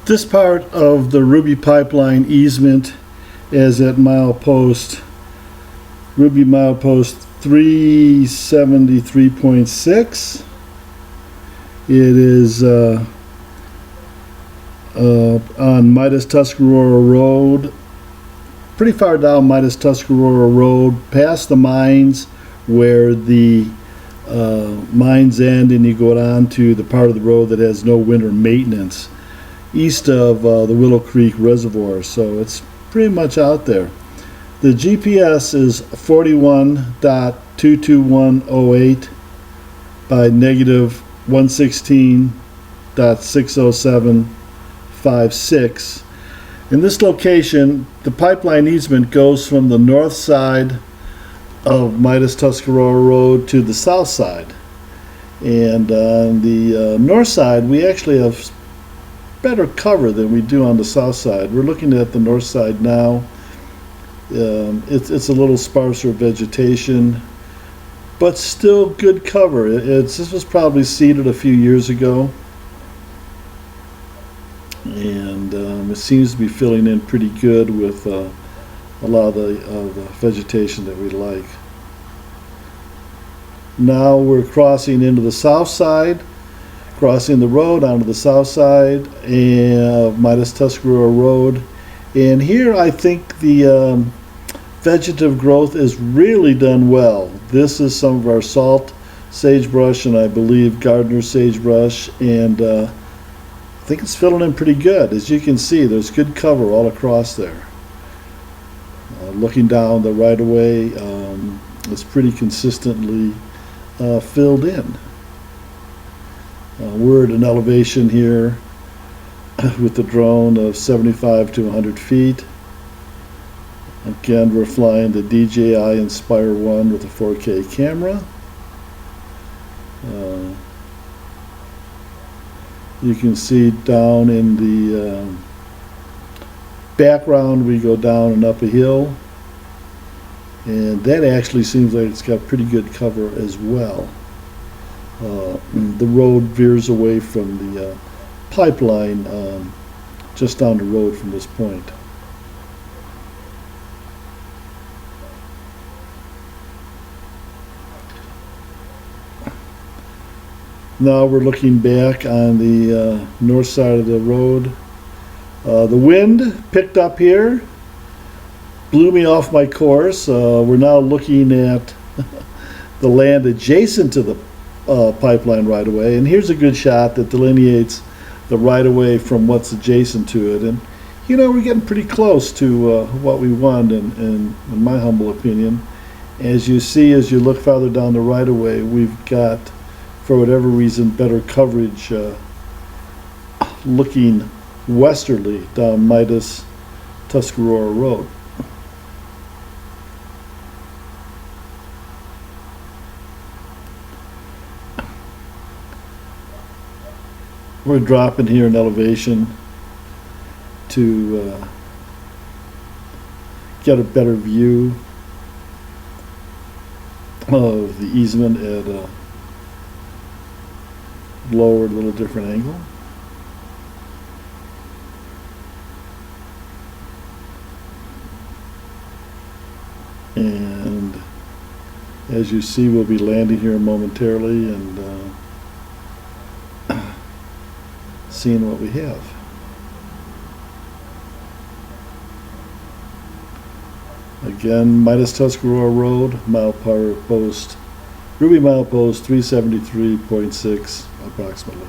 This part of the Ruby pipeline easement is at milepost, Ruby milepost 373.6. It is on Midas Tuscarora Road, pretty far down Midas Tuscarora Road, past the mines where the mines end, and you go down to the part of the road that has no winter maintenance, east of the Willow Creek Reservoir. So it's pretty much out there. The GPS is 41.22108 by negative 116.60756. In this location, the pipeline easement goes from the north side of Midas Tuscarora Road to the south side. And on the north side, we actually have better cover than we do on the south side. We're looking at the north side now. It's a little sparser vegetation, but still good cover. This was probably seeded a few years ago, and it seems to be filling in pretty good with a lot of the vegetation that we like. Now we're crossing into the south side, crossing the road onto the south side of Midas Tuscarora Road. And here I think the vegetative growth is really done well. This is some of our salt sagebrush and I believe gardener sagebrush, and I think it's filling in pretty good. As you can see, there's good cover all across there. Looking down the right of way, it's pretty consistently filled in. We're at an elevation here with the drone of 75 to 100 feet. Again, we're flying the DJI Inspire 1 with a 4K camera. You can see down in the background we go down and up a hill, and that actually seems like it's got pretty good cover as well. The road veers away from the pipeline just down the road from this point. Now we're looking back on the north side of the road. The wind picked up here, blew me off my course. We're now looking at the land adjacent to the pipeline right away, and here's a good shot that delineates the right of way from what's adjacent to it. And you know, we're getting pretty close to what we want, in my humble opinion. As you see, as you look farther down the right of way, we've got, for whatever reason, better coverage looking westerly down Midas Tuscarora Road. We're dropping here in elevation to get a better view of the easement at a lower, little different angle. And as you see, we'll be landing here momentarily and seeing what we have. Again, Midas Tuscarora Road, milepost, Ruby milepost 373.6 approximately.